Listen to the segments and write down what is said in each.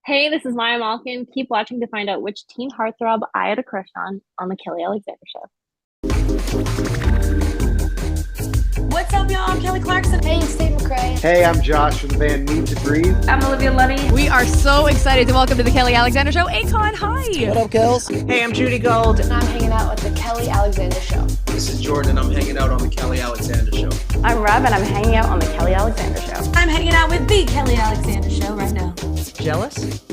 Hey, this is Maya Malkin. Keep watching to find out which teen heartthrob I had a crush on the Kelly Alexander Show. What's up, y'all? I'm Kelly Clarkson. Hey, it's Steve McRae. Hey, I'm Josh from the band Need to Breathe. I'm Olivia Luddy. We are so excited to welcome to the Kelly Alexander Show, Akon. Hi. What up, Kels? Hey, I'm Judy Gold. And I'm hanging out with the Kelly Alexander Show. This is Jordan, and I'm hanging out on the Kelly Alexander Show. I'm Rob, and I'm hanging out on the Kelly Alexander Show. I'm hanging out with the Kelly Alexander Show right now. Jealous?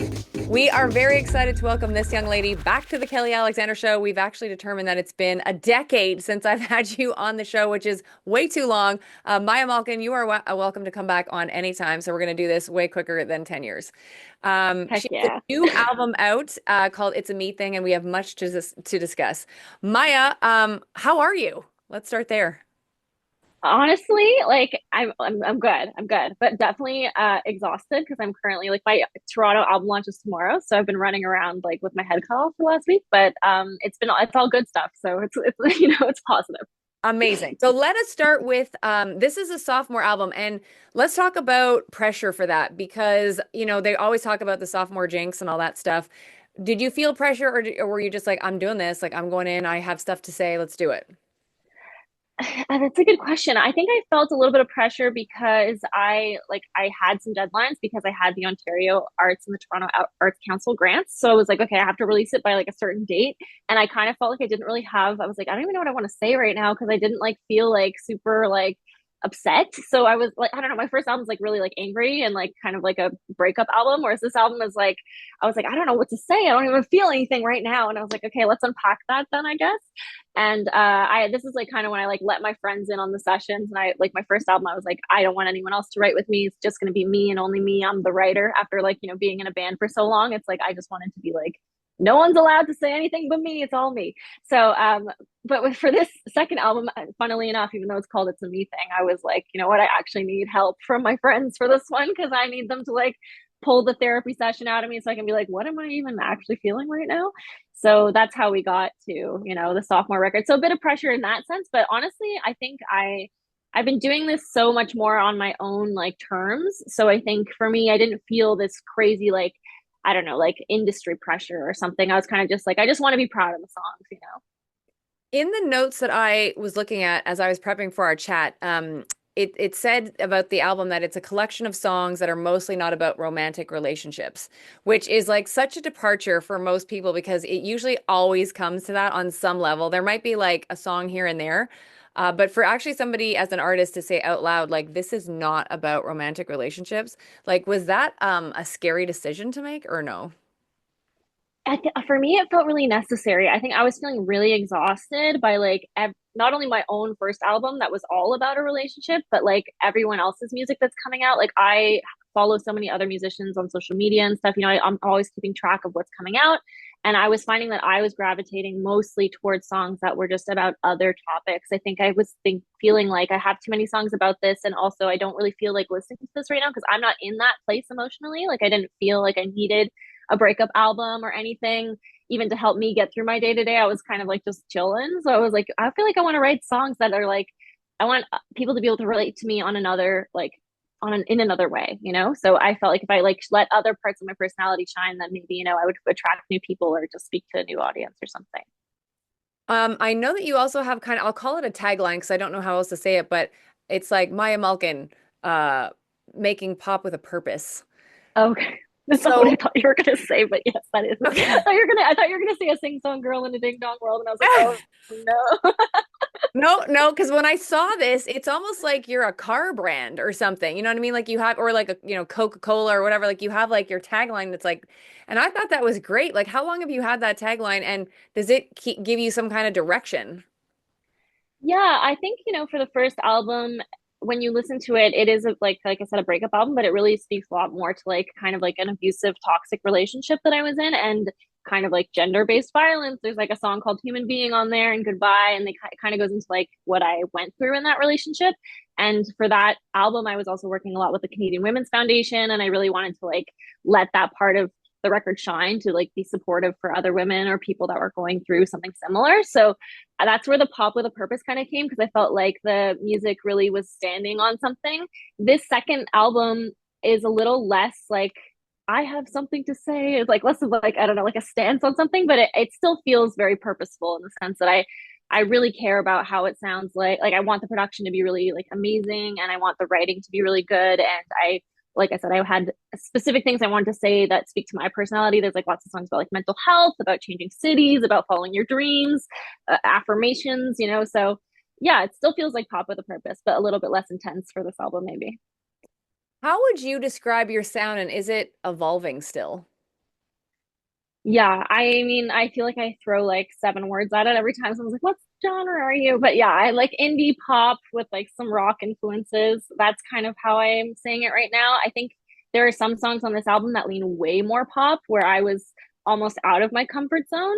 We are very excited to welcome this young lady back to the Kelly Alexander Show. We've actually determined that it's been a decade since I've had you on the show, which is way too long. Maya Malkin, you are welcome to come back on anytime. So we're going to do this way quicker than 10 years. Heck She has yeah. a new album out called It's a Me Thing, and we have much to discuss. Maya, how are you? Let's start there. Honestly, like I'm good. I'm good, but definitely exhausted because I'm currently like my Toronto album launch is tomorrow, so I've been running around like with my head cut off the last week. But it's all good stuff, so it's it's positive. Amazing. So let us start with this is a sophomore album, and let's talk about pressure for that because they always talk about the sophomore jinx and all that stuff. Did you feel pressure, or were you just like, I'm doing this, like I'm going in, I have stuff to say, let's do it? That's a good question. I think I felt a little bit of pressure because I had some deadlines because I had the Ontario Arts and the Toronto Arts Council grants. So I was like, okay, I have to release it by like a certain date. And I kind of felt like I didn't really have, I was like, I don't even know what I want to say right now because I didn't like feel like super like upset. So I was like, I don't know, my first album was like really like angry and like kind of like a breakup album, whereas this album is like, I was like, I don't know what to say. I don't even feel anything right now. And I was like, okay, let's unpack that then, I guess. And I this is like kind of when I like let my friends in on the sessions. And I like my first album, I was like, I don't want anyone else to write with me. It's just gonna be me and only me. I'm the writer. After like, being in a band for so long, it's like I just wanted to be like, no one's allowed to say anything but me. It's all me. So but for this second album, funnily enough, even though it's called It's a Me Thing, I was like, you know what, I actually need help from my friends for this one because I need them to like pull the therapy session out of me so I can be like, what am I even actually feeling right now? So that's how we got to, the sophomore record. So a bit of pressure in that sense, but honestly, I think I've been doing this so much more on my own like terms. So I think for me, I didn't feel this crazy like I don't know, like industry pressure or something. I was kind of just like, I just want to be proud of the songs. In the notes that I was looking at as I was prepping for our chat, it said about the album that it's a collection of songs that are mostly not about romantic relationships, which is like such a departure for most people because it usually always comes to that on some level. There might be like a song here and there, but for actually somebody as an artist to say out loud, like this is not about romantic relationships, like was that a scary decision to make or no? For me, it felt really necessary. I think I was feeling really exhausted by like not only my own first album that was all about a relationship, but like everyone else's music that's coming out. Like I follow so many other musicians on social media and stuff. I'm always keeping track of what's coming out. And I was finding that I was gravitating mostly towards songs that were just about other topics. I think I was feeling like I have too many songs about this. And also, I don't really feel like listening to this right now because I'm not in that place emotionally. Like, I didn't feel like I needed a breakup album or anything, even to help me get through my day to day. I was kind of like just chilling. So I was like, I feel like I want to write songs that are like, I want people to be able to relate to me on another, like, in another way. So I felt like if I like let other parts of my personality shine, then maybe I would attract new people or just speak to a new audience or something. I know that you also have kind of, I'll call it a tagline because I don't know how else to say it, but it's like Maya Malkin, uh, making pop with a purpose. Okay. That's not what I thought you were gonna say, but yes, that is. Okay. I thought you were gonna say a sing song girl in a ding dong world, and I was like, oh no. No, because when I saw this, it's almost like you're a car brand or something. You know what I mean? Like you have, or like Coca-Cola or whatever. Like you have like your tagline that's like, and I thought that was great. Like, how long have you had that tagline, and does it give you some kind of direction? Yeah, I think, for the first album, when you listen to it, it is like I said, a breakup album, but it really speaks a lot more to like kind of like an abusive, toxic relationship that I was in and kind of like gender-based violence. There's like a song called Human Being on there and Goodbye, and it kind of goes into like what I went through in that relationship. And for that album, I was also working a lot with the Canadian Women's Foundation, and I really wanted to like let that part of the record shine to like be supportive for other women or people that were going through something similar. So that's where the pop with a purpose kind of came because I felt like the music really was standing on something. This second album is a little less like I have something to say. It's like less of like, I don't know, like a stance on something, but it still feels very purposeful in the sense that I really care about how it sounds like I want the production to be really like amazing and I want the writing to be really good. And like I said, I had specific things I wanted to say that speak to my personality. There's like lots of songs about like mental health, about changing cities, about following your dreams, affirmations, you know. So yeah, it still feels like pop with a purpose, but a little bit less intense for this album, maybe. How would you describe your sound, and is it evolving still? Yeah, I mean, I feel like I throw like seven words at it every time someone's like, "What genre are you?" But yeah, I like indie pop with like some rock influences. That's kind of how I'm saying it right now. I think there are some songs on this album that lean way more pop, where I was almost out of my comfort zone.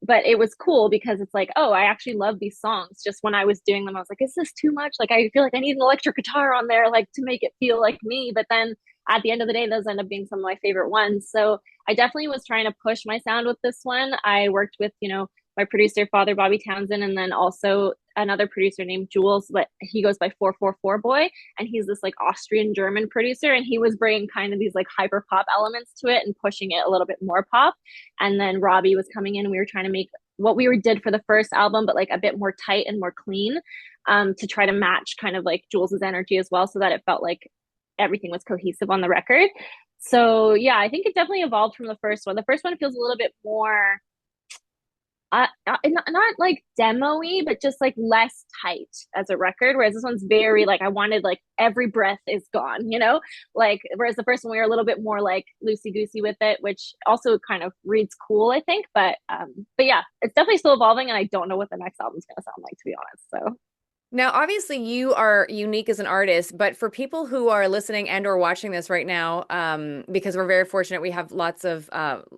But it was cool because it's like, oh, I actually love these songs. Just when I was doing them, I was like, is this too much? Like, I feel like I need an electric guitar on there, like to make it feel like me. But then at the end of the day, those end up being some of my favorite ones. So I definitely was trying to push my sound with this one. I worked with, my producer, Father Bobby Townsend, and then also another producer named Jules, but he goes by 444 Boy. And he's this like Austrian German producer. And he was bringing kind of these like hyper pop elements to it and pushing it a little bit more pop. And then Robbie was coming in and we were trying to make what did for the first album, but like a bit more tight and more clean, to try to match kind of like Jules's energy as well, so that it felt like everything was cohesive on the record. So yeah, I think it definitely evolved from the first one. The first one feels a little bit more not like demo-y, but just like less tight as a record. Whereas this one's very like I wanted like every breath is gone, you know? Like whereas the first one we were a little bit more like loosey goosey with it, which also kind of reads cool, I think. But yeah, it's definitely still evolving, and I don't know what the next album's gonna sound like, to be honest. So Now, obviously, you are unique as an artist, but for people who are listening and or watching this right now, because we're very fortunate, we have lots of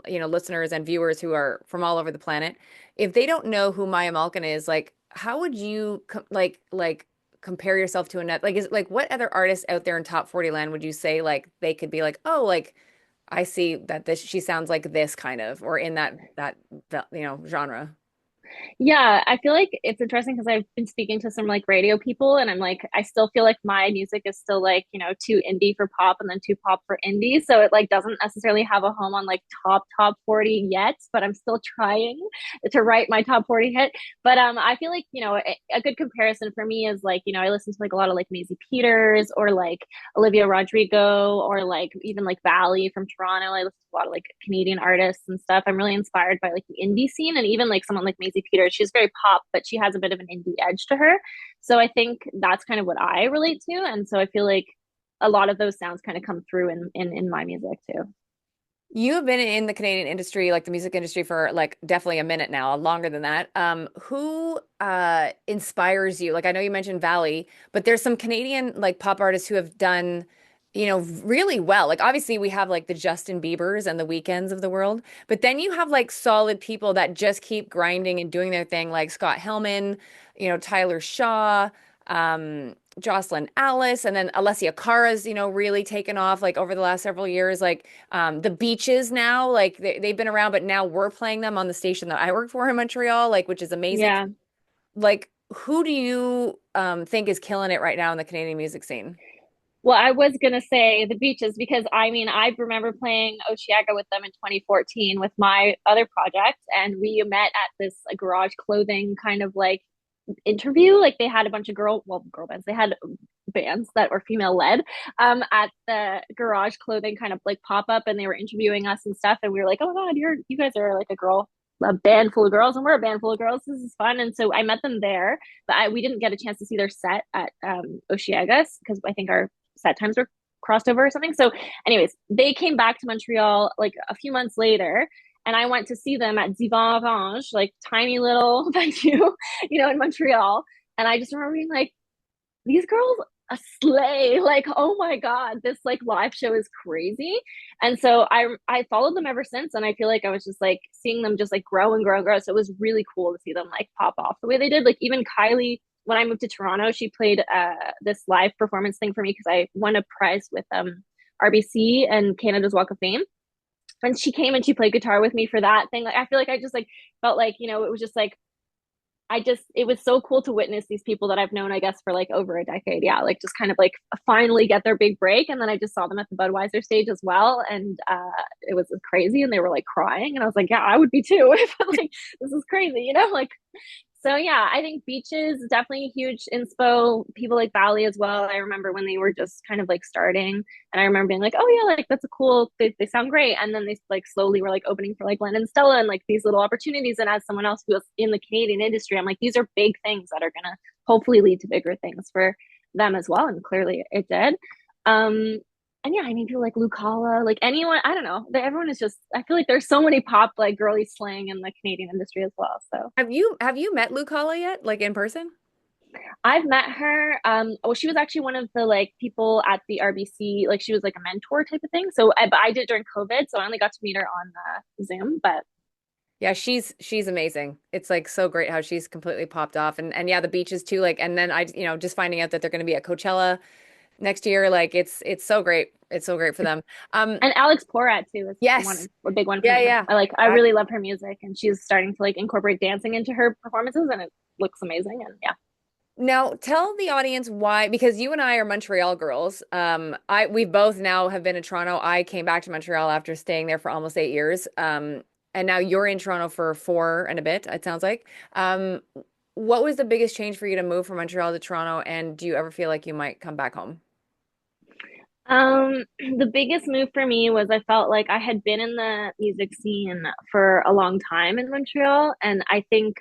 listeners and viewers who are from all over the planet. If they don't know who Maya Malkin is, like, how would you compare yourself to another? Like, is like what other artists out there in top 40 land would you say like they could be like, oh, like I see that this she sounds like this kind of, or in that genre. yeah, I feel like it's interesting because I've been speaking to some like radio people, and I'm like, I still feel like my music is still like, too indie for pop and then too pop for indie. So it like doesn't necessarily have a home on like top 40 yet, but I'm still trying to write my top 40 hit. But I feel like, a good comparison for me is like, I listen to like a lot of like Maisie Peters or like Olivia Rodrigo or like even like Valley from Toronto. I listen to a lot of like Canadian artists and stuff. I'm really inspired by like the indie scene, and even like someone like Maisie Peters. She's very pop, but she has a bit of an indie edge to her. So I think that's kind of what I relate to, and so I feel like a lot of those sounds kind of come through in my music too. You have been in the Canadian industry, like the music industry, for like definitely a minute now, longer than that. Who inspires you? Like I know you mentioned Valley, but there's some Canadian like pop artists who have done, really well. Like obviously we have like the Justin Biebers and the Weekends of the world, but then you have like solid people that just keep grinding and doing their thing, like Scott Hellman, Tyler Shaw, Jocelyn Alice, and then Alessia Cara's, really taken off like over the last several years. Like the Beaches now, like they've been around, but now we're playing them on the station that I work for in Montreal, like which is amazing. Yeah. Like who do you think is killing it right now in the Canadian music scene? Well, I was gonna say the Beaches because I mean I remember playing Osheaga with them in 2014 with my other project, and we met at this garage clothing kind of like interview. Like they had a bunch of girl bands. They had bands that were female led, at the garage clothing kind of like pop up, and they were interviewing us and stuff. And we were like, oh God, you guys are like a band full of girls, and we're a band full of girls. This is fun. And so I met them there, but we didn't get a chance to see their set at Osheagas because I think our set times were crossed over or something. So, anyways, they came back to Montreal like a few months later, and I went to see them at Divan Orange, like tiny little venue, in Montreal. And I just remember being like, these girls a slay. Like, oh my God, this like live show is crazy. And so I followed them ever since. And I feel like I was just like seeing them just like grow and grow and grow. So it was really cool to see them like pop off the way they did. Like even Kylie, when I moved to Toronto, she played this live performance thing for me because I won a prize with RBC and Canada's Walk of Fame, and she came and she played guitar with me for that thing. Like I feel like I just like felt like, it was just like it was so cool to witness these people that I've known, I guess, for like over a decade. Yeah, like just kind of like finally get their big break. And then I just saw them at the Budweiser stage as well. And it was crazy. And they were like crying. And I was like, yeah, I would be too. If like, this is crazy, like, so yeah, I think beaches is definitely a huge inspo. People like Bali as well. I remember when they were just kind of like starting, and I remember being like, oh yeah, like that's a cool. They sound great, and then they like slowly were like opening for like Glenn and Stella and like these little opportunities. And as someone else who was in the Canadian industry, I'm like, these are big things that are gonna hopefully lead to bigger things for them as well, and clearly it did. Um, and yeah, I mean, people like Lucala, like anyone, I don't know. Everyone is just, I feel like there's so many pop, like girly slang in the Canadian industry as well. So Have you met Lucala yet, like in person? I've met her. Well, she was actually one of the like people at the RBC, like she was like a mentor type of thing. So but I did during COVID, so I only got to meet her on Zoom. But Yeah, she's amazing. It's like so great how she's completely popped off, and yeah, the beaches too. Like, and then just finding out that they're going to be at Coachella next year, like it's so great. It's so great for them. and Alex Porat too is Yes, a big one for yeah, me. yeah. I really love her music, and she's starting to like incorporate dancing into her performances, and it looks amazing. And yeah. Now, tell the audience why, because you and I are Montreal girls. We both now have been in Toronto. I came back to Montreal after staying there for almost 8 years. And now you're in Toronto for four and a bit, it sounds like. What was the biggest change for you to move from Montreal to Toronto? And do you ever feel like you might come back home? The biggest move for me was I felt like I had been in the music scene for a long time in Montreal, and I think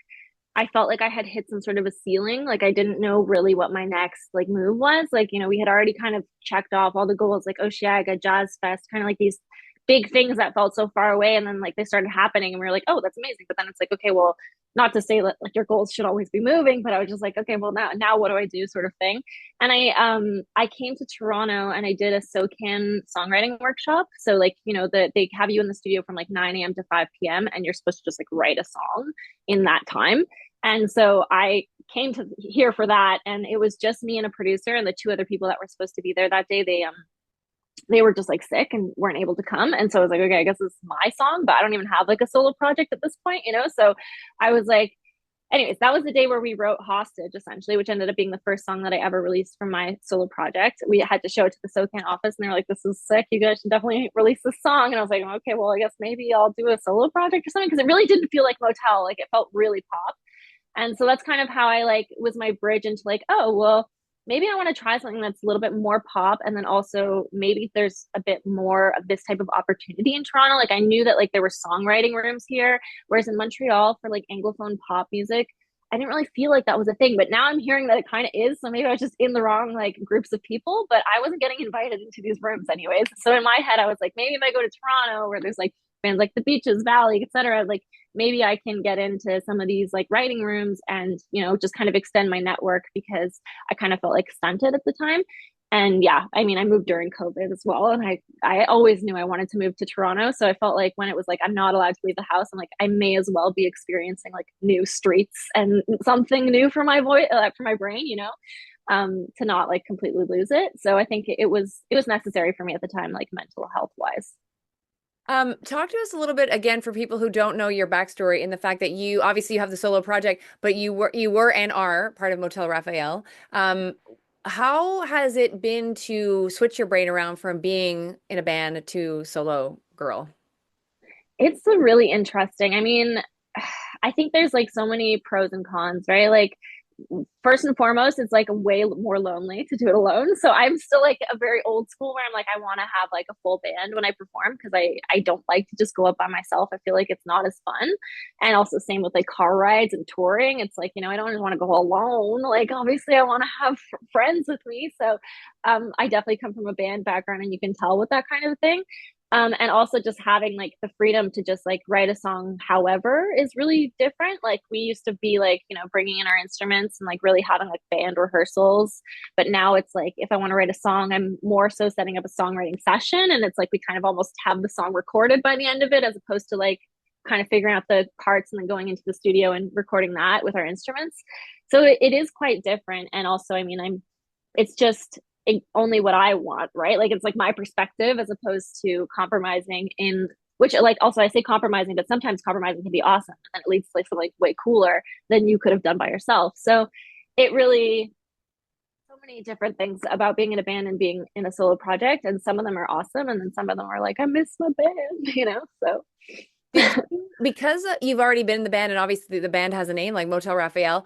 I felt like I had hit some sort of a ceiling. Like I didn't know really what my next like move was. Like, we had already kind of checked off all the goals, like Oceaga, Jazz Fest, kind of like these big things that felt so far away. And then like they started happening and we were like, oh, that's amazing. But then it's like, okay, well, not to say that like your goals should always be moving, but I was just like, okay, well now what do I do sort of thing. And I came to Toronto and I did a SoCan songwriting workshop. So like, they have you in the studio from like 9 a.m. to 5 p.m. and you're supposed to just like write a song in that time. And so I came to here for that, and it was just me and a producer, and the two other people that were supposed to be there that day, they were just like sick and weren't able to come. And so I was like, okay, I guess this is my song, but I don't even have like a solo project at this point. So I was like, anyways, that was the day where we wrote Hostage, essentially, which ended up being the first song that I ever released from my solo project. We had to show it to the SoCan office, and they were like, this is sick. You guys should definitely release this song. And I was like, okay, well, I guess maybe I'll do a solo project or something, because it really didn't feel like Motel. Like it felt really pop. And so that's kind of how I like was my bridge into like, oh, well, maybe I want to try something that's a little bit more pop. And then also maybe there's a bit more of this type of opportunity in Toronto. Like I knew that like there were songwriting rooms here, whereas in Montreal for like Anglophone pop music, I didn't really feel like that was a thing. But now I'm hearing that it kind of is. So maybe I was just in the wrong like groups of people, but I wasn't getting invited into these rooms anyways. So in my head, I was like, maybe if I go to Toronto where there's like bands like the Beaches, Valley, etc., like maybe I can get into some of these like writing rooms and, just kind of extend my network, because I kind of felt like stunted at the time. And yeah, I mean, I moved during COVID as well. And I always knew I wanted to move to Toronto. So I felt like when it was like, I'm not allowed to leave the house, I'm like, I may as well be experiencing like new streets and something new for my voice, for my brain, to not like completely lose it. So I think it was necessary for me at the time, like mental health wise. Talk to us a little bit again for people who don't know your backstory in the fact that you obviously you have the solo project, but you were and are part of Motel Raphael. How has it been to switch your brain around from being in a band to solo girl? It's a really interesting. I mean, I think there's like so many pros and cons, right? Like first and foremost, it's like way more lonely to do it alone. So I'm still like a very old school where I'm like, I want to have like a full band when I perform, because I don't like to just go up by myself. I feel like it's not as fun. And also same with like car rides and touring. It's like, I don't want to go alone. Like obviously I want to have friends with me. So I definitely come from a band background, and you can tell with that kind of thing. And also just having like the freedom to just like write a song however is really different. Like we used to be like, bringing in our instruments and like really having like band rehearsals. But now it's like, if I want to write a song, I'm more so setting up a songwriting session. And it's like, we kind of almost have the song recorded by the end of it, as opposed to like kind of figuring out the parts and then going into the studio and recording that with our instruments. So it is quite different. And also, I mean, it's just only what I want, right? Like it's like my perspective as opposed to compromising in which like also I say compromising, but sometimes compromising can be awesome and it leads to like something like way cooler than you could have done by yourself. So it really so many different things about being in a band and being in a solo project, and some of them are awesome and then some of them are like I miss my band, so Did you, because you've already been in the band and obviously the band has a name like Motel Raphael,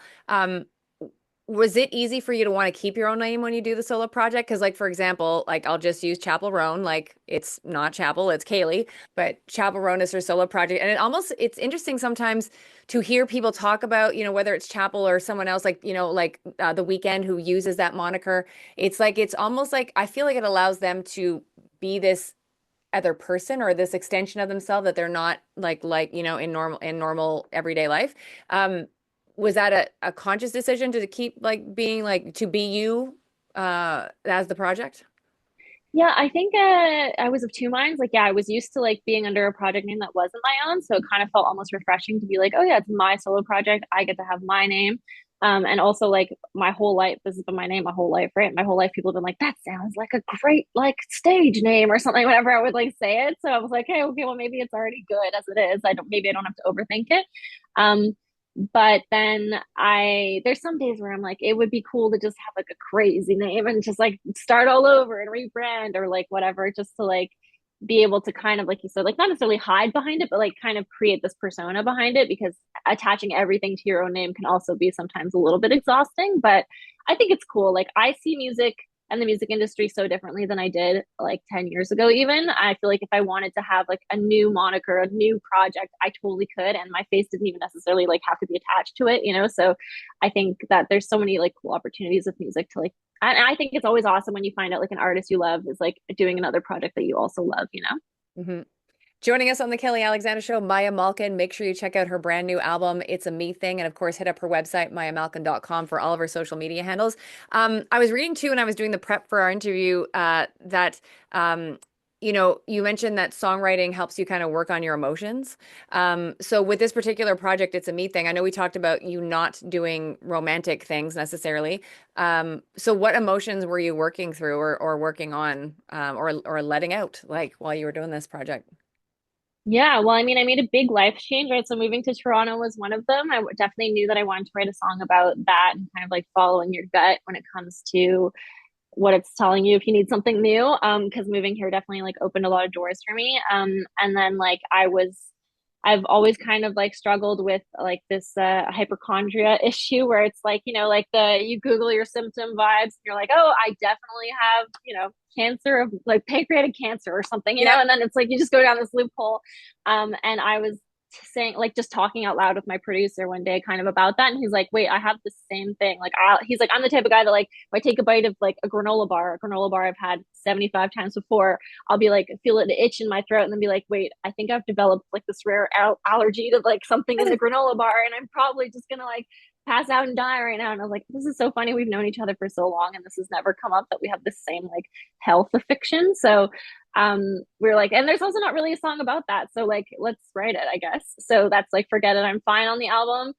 was it easy for you to want to keep your own name when you do the solo project? Because, like, for example, like I'll just use Chapel Roan, like it's not Chapel, it's Kaylee, but Chapel Roan is her solo project. And it's interesting sometimes to hear people talk about, whether it's Chapel or someone else, like, like The Weeknd who uses that moniker. It's like, it's almost like I feel like it allows them to be this other person or this extension of themselves that they're not in normal everyday life. Was that a conscious decision to keep like being like to be you as the project? yeah, I think I was of two minds. Like, yeah, I was used to like being under a project name that wasn't my own, so it kind of felt almost refreshing to be like, oh yeah, it's my solo project. I get to have my name. And also like my whole life, this has been my name my whole life, right? My whole life, people have been like, that sounds like a great like stage name or something. Whenever I would like say it, so I was like, hey, okay, well maybe it's already good as it is. Maybe I don't have to overthink it. Um, but then there's some days where I'm like, it would be cool to just have like a crazy name and just like start all over and rebrand or like whatever, just to like be able to kind of, like you said, like not necessarily hide behind it, but like kind of create this persona behind it, because attaching everything to your own name can also be sometimes a little bit exhausting. But I think it's cool. Like I see music and the music industry so differently than I did like 10 years ago. Even I feel like if I wanted to have like a new moniker, a new project, I totally could, and my face didn't even necessarily like have to be attached to it. So I think that there's so many like cool opportunities with music to like, and I think it's always awesome when you find out like an artist you love is like doing another project that you also love. Hmm. Joining us on the Kelly Alexander Show, Maya Malkin. Make sure you check out her brand new album, It's a Me Thing. And of course, hit up her website, mayamalkin.com, for all of her social media handles. I was reading too, when I was doing the prep for our interview, that, you mentioned that songwriting helps you kind of work on your emotions. So with this particular project, It's a Me Thing, I know we talked about you not doing romantic things necessarily. So what emotions were you working through or working on, or letting out like while you were doing this project? Yeah, well, I mean, I made a big life change, right? So moving to Toronto was one of them. Definitely knew that I wanted to write a song about that and kind of like following your gut when it comes to what it's telling you if you need something new. Because moving here definitely like opened a lot of doors for me. And then like I've always kind of like struggled with like this hypochondria issue where it's like, like you Google your symptom vibes, and you're like, oh, I definitely have, cancer of like pancreatic cancer or something, Yep. and then it's like you just go down this loophole. And I was saying like just talking out loud with my producer one day kind of about that, and he's like, wait, I have the same thing. Like he's like, I'm the type of guy that like if I take a bite of like a granola bar I've had 75 times before, I'll be like feel it itch in my throat and then be like, wait, I think I've developed like this rare allergy to like something in the granola bar and I'm probably just gonna like pass out and die right now. And I was like, this is so funny, we've known each other for so long and this has never come up that we have the same like health affliction. So we are like, and there's also not really a song about that, so like let's write it, I guess. So that's like Forget It, I'm Fine on the album.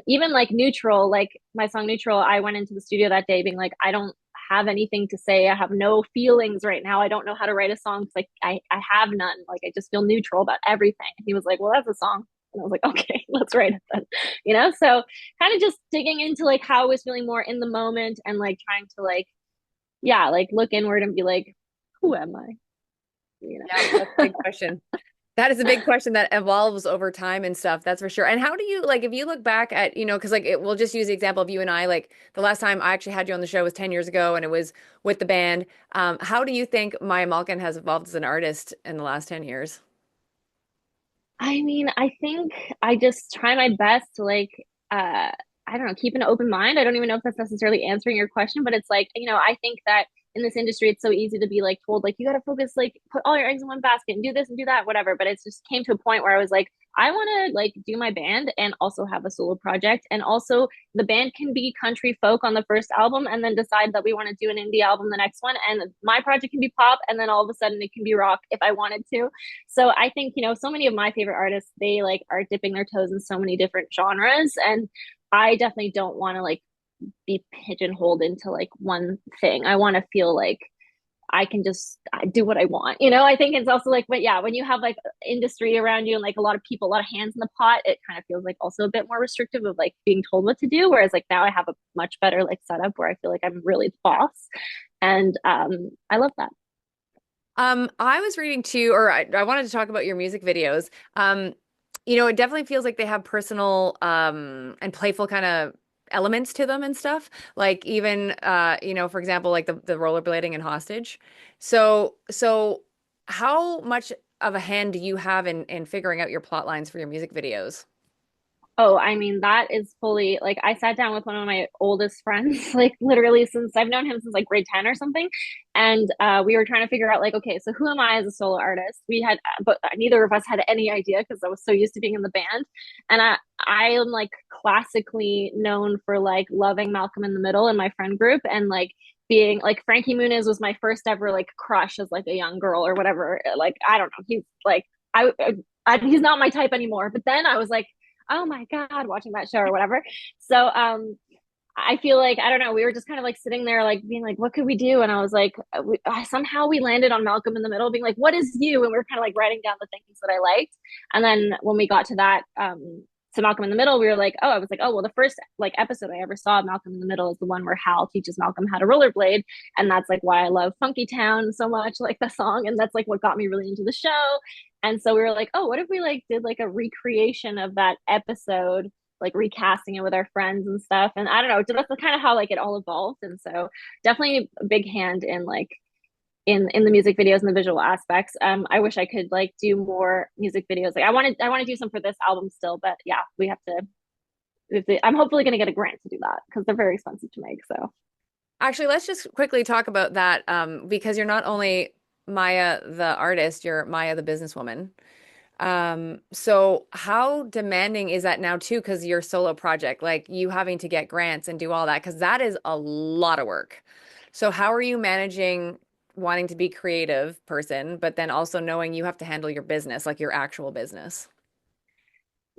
Even like Neutral, like my song Neutral, I went into the studio that day being like, I don't have anything to say, I have no feelings right now, I don't know how to write a song, like I have none, like I just feel neutral about everything. And he was like, well, that's a song. And I was like, okay, let's write it then. So kind of just digging into like how I was feeling more in the moment and like trying to like, yeah, like look inward and be like, who am I? Yeah, that's a big question. That is a big question that evolves over time and stuff. That's for sure. And how do you like if you look back at, because like we'll just use the example of you and I, like the last time I actually had you on the show was 10 years ago and it was with the band. How do you think Maya Malkin has evolved as an artist in the last 10 years? I mean, I think I just try my best to like I don't know, keep an open mind. I don't even know if that's necessarily answering your question, but it's like, I think that in this industry it's so easy to be like told like you got to focus, like put all your eggs in one basket and do this and do that, whatever. But it's just came to a point where I was like, I want to like do my band and also have a solo project, and also the band can be country folk on the first album and then decide that we want to do an indie album the next one, and my project can be pop and then all of a sudden it can be rock if I wanted to. So I think, so many of my favorite artists, they like are dipping their toes in so many different genres, and I definitely don't want to like be pigeonholed into like one thing. I want to feel like I can just do what I want. I think it's also like, but yeah, when you have like industry around you and like a lot of people, a lot of hands in the pot, it kind of feels like also a bit more restrictive of like being told what to do. Whereas like now I have a much better like setup where I feel like I'm really the boss. And I love that. I was reading too, or I wanted to talk about your music videos. It definitely feels like they have personal and playful kind of elements to them and stuff. Like even for example, like the rollerblading and hostage. So how much of a hand do you have in figuring out your plot lines for your music videos? Oh, I mean, that is fully like I sat down with one of my oldest friends, like literally since I've known him since like grade 10 or something. And we were trying to figure out, like, okay, so who am I as a solo artist? We had, but neither of us had any idea because I was so used to being in the band. And I am like classically known for like loving Malcolm in the Middle in my friend group and like being like Frankie Muniz was my first ever like crush as like a young girl or whatever. Like, I don't know. He's like, he's not my type anymore. But then I was like, oh my God, watching that show or whatever. So I feel like I don't know. We were just kind of like sitting there, like being like, "What could we do?" And I was like, somehow we landed on Malcolm in the Middle, being like, "What is you?" And we were kind of like writing down the things that I liked. And then when we got to that, to Malcolm in the Middle, we were like, "Oh," I was like, "Oh, well, the first like episode I ever saw of Malcolm in the Middle is the one where Hal teaches Malcolm how to rollerblade, and that's like why I love Funky Town so much, like the song, and that's like what got me really into the show." And so we were like, "Oh, what if we like did like a recreation of that episode?" Like recasting it with our friends and stuff. And I don't know, that's kind of how like it all evolved. And so definitely a big hand in like in the music videos and the visual aspects. I wish I could like do more music videos. Like I want to do some for this album still, but yeah, we have to. I'm hopefully going to get a grant to do that because they're very expensive to make. So Actually, let's just quickly talk about that because you're not only Maya the artist, you're Maya the businesswoman. So how demanding is that now too? Because your solo project, like you having to get grants and do all that, because that is a lot of work. So how are you managing wanting to be creative person, but then also knowing you have to handle your business, like your actual business?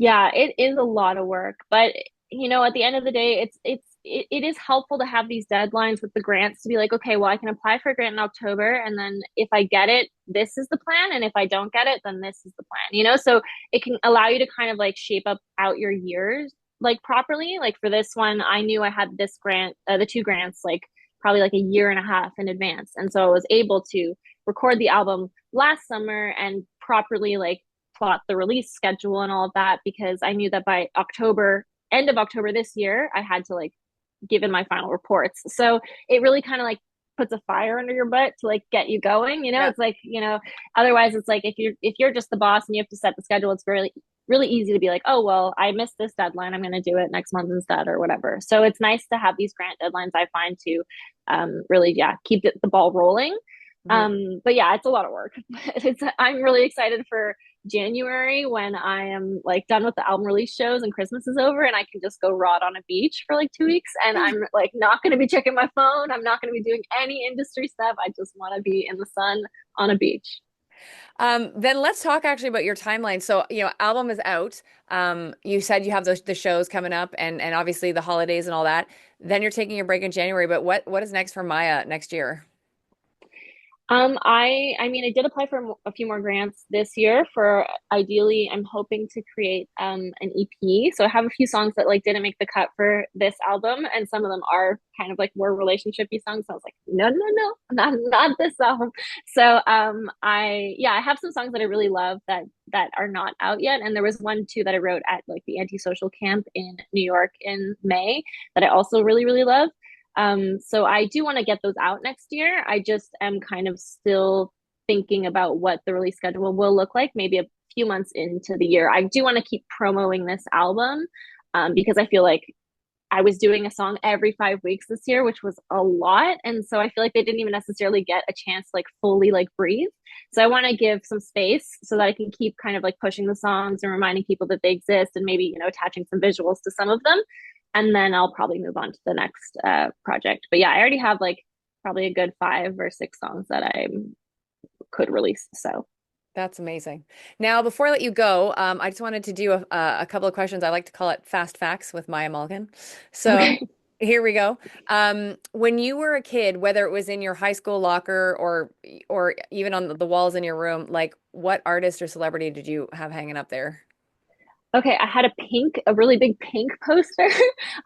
yeah, it is a lot of work, but at the end of the day, it is helpful to have these deadlines with the grants to be like, okay, well, I can apply for a grant in October, and then if I get it, this is the plan, and if I don't get it, then this is the plan. So it can allow you to kind of like shape up out your years like properly. Like for this one, I knew I had this grant, the two grants, like probably like a year and a half in advance, and so I was able to record the album last summer and properly like plot the release schedule and all of that because I knew that by October, end of October this year, I had to like give in my final reports. So it really kind of like puts a fire under your butt to like get you going. Yeah. It's like, otherwise it's like if you're just the boss and you have to set the schedule, it's really easy to be like, oh well, I missed this deadline. I'm going to do it next month instead or whatever. So it's nice to have these grant deadlines, I find, to really, yeah, keep the ball rolling. Mhm. But yeah, it's a lot of work. I'm really excited for January when I am like done with the album release shows and Christmas is over and I can just go rot on a beach for like 2 weeks and I'm like not going to be checking my phone. I'm not going to be doing any industry stuff. I just want to be in the sun on a beach. Then let's talk actually about your timeline. So, album is out. You said you have the shows coming up and obviously the holidays and all that. Then you're taking a break in January, but what is next for Maya next year? I mean, I did apply for a few more grants this year for ideally, I'm hoping to create an EP. So I have a few songs that like didn't make the cut for this album, and some of them are kind of like more relationshipy songs. So I was like, no, no, no, not this album. So I have some songs that I really love that are not out yet, and there was one too that I wrote at like the antisocial camp in New York in May that I also really really love. So I do want to get those out next year. I just am kind of still thinking about what the release schedule will look like, maybe a few months into the year. I do want to keep promoting this album because I feel like I was doing a song every 5 weeks this year, which was a lot. And so I feel like they didn't even necessarily get a chance to like fully like breathe. So I want to give some space so that I can keep kind of like pushing the songs and reminding people that they exist and maybe, attaching some visuals to some of them. And then I'll probably move on to the next project. But yeah, I already have like probably a good 5 or 6 songs that I could release. So That's amazing. Now, before I let you go, I just wanted to do a couple of questions. I like to call it fast facts with Maya Malkin. So, okay. Here we go. When you were a kid, whether it was in your high school locker or even on the walls in your room, like what artist or celebrity did you have hanging up there? Okay, I had a really big pink poster.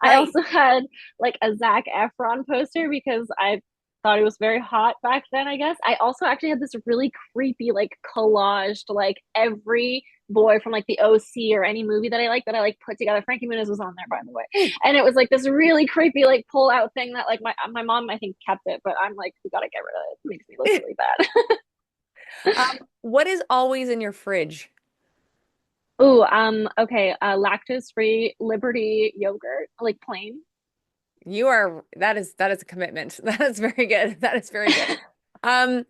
I Nice. also had like a Zac Efron poster because I thought it was very hot back then, I guess. I also actually had this really creepy, like collaged, like every boy from like the OC or any movie that I like put together. Frankie Muniz was on there, by the way. And it was like this really creepy, like pull out thing that like my mom, I think, kept it, but I'm like, we gotta get rid of it. It makes me look really bad. What is always in your fridge? Ooh, okay, lactose-free Liberty yogurt, like plain. That is a commitment. That is very good. That is very good. Um,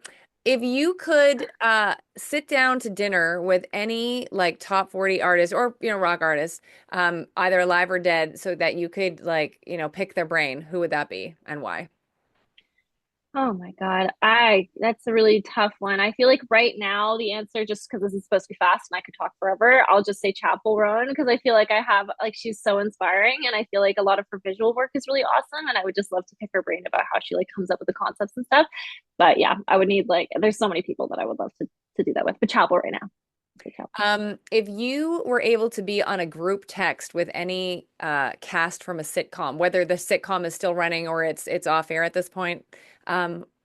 if you could sit down to dinner with any like top 40 artist or rock artist, either alive or dead, so that you could like, pick their brain, who would that be and why? Oh my God. I That's a really tough one. I feel like right now the answer, just because this is supposed to be fast and I could talk forever, I'll just say Chapel Roan because I feel like I have like she's so inspiring and I feel like a lot of her visual work is really awesome and I would just love to pick her brain about how she like comes up with the concepts and stuff. But yeah, I would need like there's so many people that I would love to do that with. But Chapel right now. Chapel. If you were able to be on a group text with any cast from a sitcom, whether the sitcom is still running or it's off air at this point,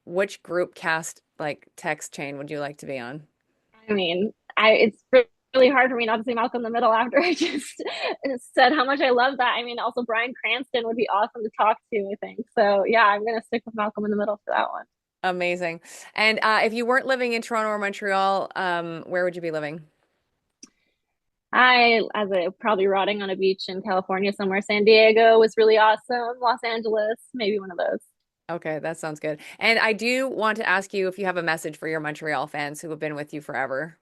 which group cast like text chain would you like to be on? I mean, I it's really hard for me not to say Malcolm in the Middle after I just said how much I love that. I mean, also Bryan Cranston would be awesome to talk to, I think. So yeah, I'm gonna stick with Malcolm in the Middle for that one. Amazing. And if you weren't living in Toronto or Montreal, where would you be living? As a probably rotting on a beach in California somewhere. San Diego was really awesome. Los Angeles, maybe one of those. Okay, that sounds good. And I do want to ask you if you have a message for your Montreal fans who have been with you forever.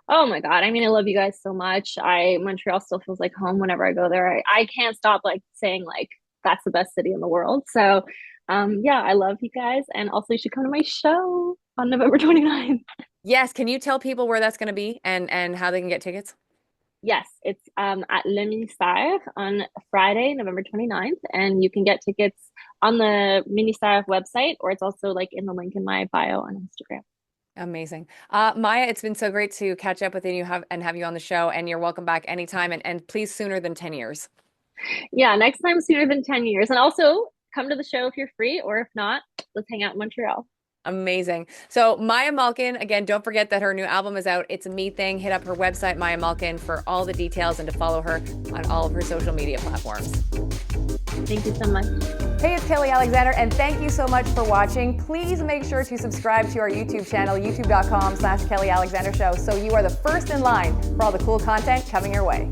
Oh my God. I mean, I love you guys so much. Montreal still feels like home whenever I go there. I can't stop like saying like that's the best city in the world. So yeah, I love you guys. And also you should come to my show on November 29th. Yes, can you tell people where that's going to be and how they can get tickets? Yes, it's at Le Ministère on Friday, November 29th, and you can get tickets on the Ministère website, or it's also like in the link in my bio on Instagram. Amazing. Maya, it's been so great to catch up with you have you on the show, and you're welcome back anytime and please sooner than 10 years. Yeah, next time sooner than 10 years. And also come to the show if you're free, or if not, let's hang out in Montreal. Amazing. So Maya Malkin, again, don't forget that her new album is out. It's a me thing. Hit up her website, Maya Malkin, for all the details and to follow her on all of her social media platforms. Thank you so much. Hey, it's Kelly Alexander, and thank you so much for watching. Please make sure to subscribe to our YouTube channel, youtube.com/Kelly Alexander Show, so you are the first in line for all the cool content coming your way.